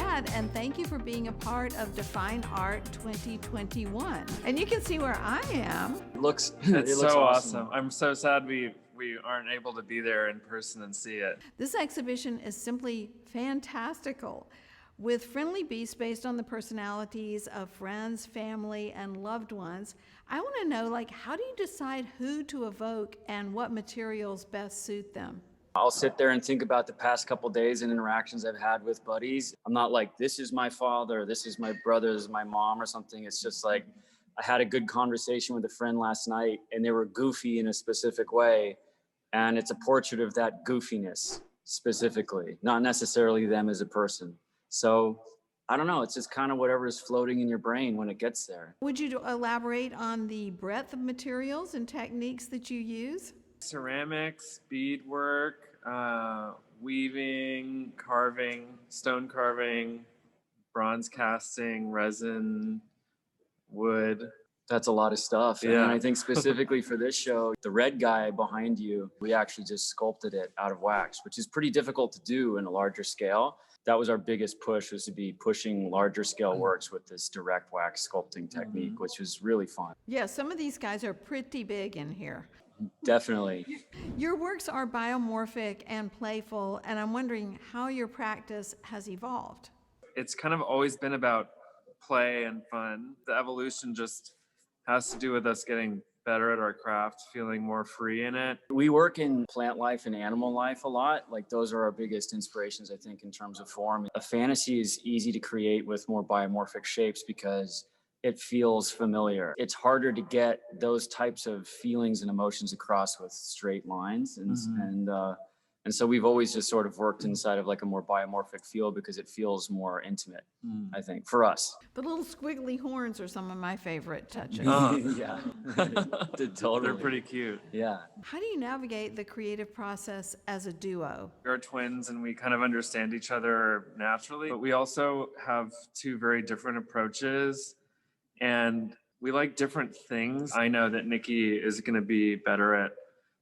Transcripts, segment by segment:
SCAD, and thank you for being a part of Define Art 2021. And you can see where I am. It looks so awesome. I'm so sad we aren't able to be there in person and see it. This exhibition is simply fantastical, with friendly beasts based on the personalities of friends, family, and loved ones. I want to know, like, how do you decide who to evoke and what materials best suit them? I'll sit there and think about the past couple days and interactions I've had with buddies. I'm not like, this is my father, this is my brother, this is my mom or something. It's just like, I had a good conversation with a friend last night and they were goofy in a specific way. And it's a portrait of that goofiness specifically, not necessarily them as a person. So I don't know, it's just kind of whatever is floating in your brain when it gets there. Would you elaborate on the breadth of materials and techniques that you use? Ceramics, beadwork, weaving, carving, stone carving, bronze casting, resin, wood. That's a lot of stuff. Yeah. And I think specifically for this show, the red guy behind you, we actually just sculpted it out of wax, which is pretty difficult to do in a larger scale. That was our biggest push, was to be pushing larger scale works with this direct wax sculpting technique, which was really fun. Yeah, some of these guys are pretty big in here. Definitely. Your works are biomorphic and playful, and I'm wondering how your practice has evolved. It's kind of always been about play and fun. The evolution just has to do with us getting better at our craft, feeling more free in it. We work in plant life and animal life a lot. Like those are our biggest inspirations, I think, in terms of form. A fantasy is easy to create with more biomorphic shapes because it feels familiar. It's harder to get those types of feelings and emotions across with straight lines. And so we've always just sort of worked inside of like a more biomorphic feel because it feels more intimate, I think, for us. The little squiggly horns are some of my favorite touches. Yeah, totally. They're pretty cute. Yeah. How do you navigate the creative process as a duo? We're twins and we kind of understand each other naturally, but we also have two very different approaches and we like different things. I know that Nikki is going to be better at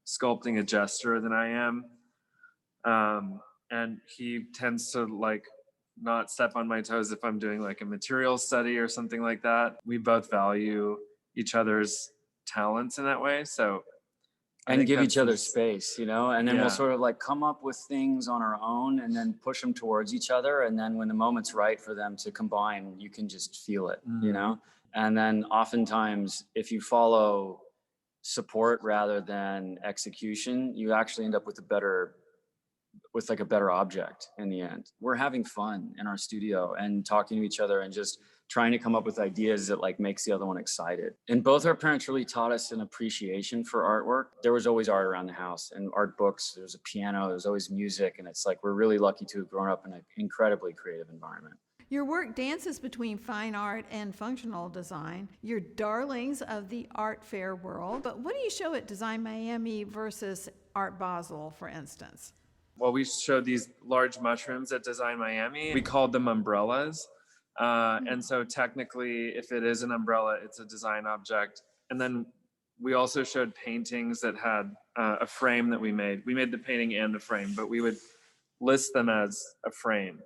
sculpting a gesture than I am. And he tends to like not step on my toes if I'm doing like a material study or something like that. We both value each other's talents in that way. So and give each other space, you know, and then Yeah. we'll sort of like come up with things on our own and then push them towards each other. And then when the moment's right for them to combine, you can just feel it, you know? And then oftentimes if you follow support rather than execution, you actually end up with a better object in the end. We're having fun in our studio and talking to each other and just trying to come up with ideas that like makes the other one excited. And both our parents really taught us an appreciation for artwork. There was always art around the house and art books. There was a piano, there was always music. And it's like, we're really lucky to have grown up in an incredibly creative environment. Your work dances between fine art and functional design. You're darlings of the art fair world. But what do you show at Design Miami versus Art Basel, for instance? Well, we showed these large mushrooms at Design Miami. We called them umbrellas. And so technically, if it is an umbrella, it's a design object. And then we also showed paintings that had a frame that we made. We made the painting and the frame, but we would list them as a frame.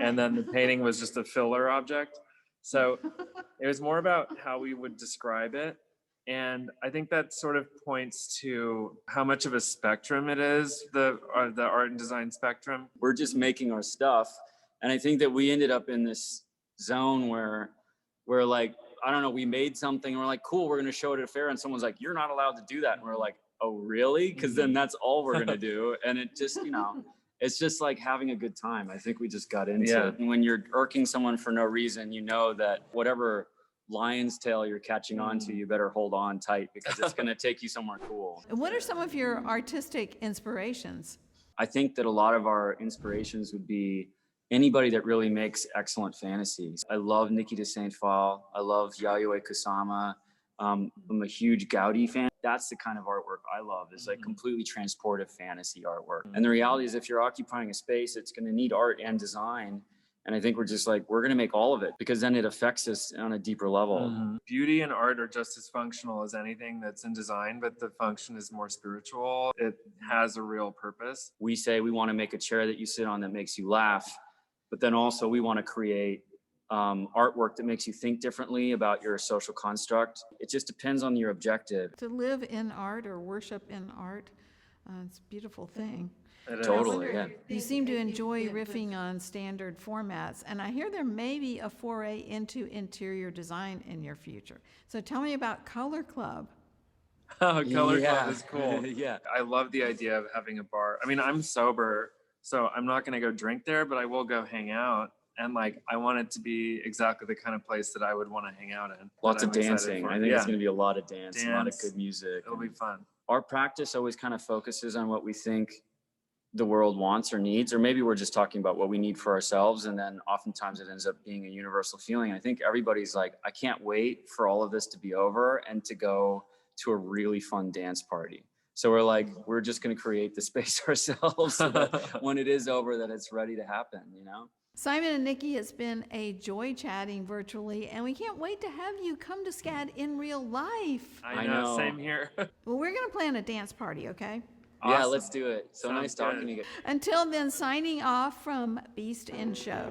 And then the painting was just a filler object. So it was more about how we would describe it. And I think that sort of points to how much of a spectrum it is, the art and design spectrum. We're just making our stuff. And I think that we ended up in this zone where we're like, I don't know, we made something and we're like, cool, we're going to show it at a fair. And someone's like, you're not allowed to do that. And we're like, oh, really? Because then that's all we're going to do. And it just, you know, it's just like having a good time. I think we just got into it. And when you're irking someone for no reason, you know that whatever lion's tail you're catching on to, you better hold on tight because it's going to take you somewhere cool. And what are some of your artistic inspirations? I think that a lot of our inspirations would be anybody that really makes excellent fantasies. I love Nikki de Saint-Phal. I love Yayoi Kusama. I'm a huge Gaudi fan. That's the kind of artwork I love, is like completely transportive fantasy artwork. And the reality is if you're occupying a space, it's going to need art and design. And I think we're just like, we're going to make all of it because then it affects us on a deeper level. Beauty and art are just as functional as anything that's in design, but the function is more spiritual. It has a real purpose. We say we want to make a chair that you sit on that makes you laugh. but then also we want to create artwork that makes you think differently about your social construct. It just depends on your objective. To live in art or worship in art, it's a beautiful thing. Totally, yeah. You seem to enjoy riffing on standard formats, and I hear there may be a foray into interior design in your future. So tell me about Color Club. Oh, Color Yeah. Club is cool. Yeah. I love the idea of having a bar. I mean, I'm sober, so I'm not going to go drink there, but I will go hang out. And like, I want it to be exactly the kind of place that I would want to hang out in. Lots that of I'm excited dancing. for. I think Yeah, it's going to be a lot of dance, a lot of Dance. good music. it'll be fun. Our practice always kind of focuses on what we think the world wants or needs, or maybe we're just talking about what we need for ourselves. And then oftentimes it ends up being a universal feeling. I think everybody's like, I can't wait for all of this to be over and to go to a really fun dance party. So we're like, we're just going to create the space ourselves so that when it is over, that it's ready to happen, you know? Simon and Nikki, it's been a joy chatting virtually, and we can't wait to have you come to SCAD in real life. I know. know, same here. Well, we're going to plan a dance party, okay? Yeah, Awesome. let's do it. So Sounds nice talking good. to you. Until then, signing off from Beast in Show.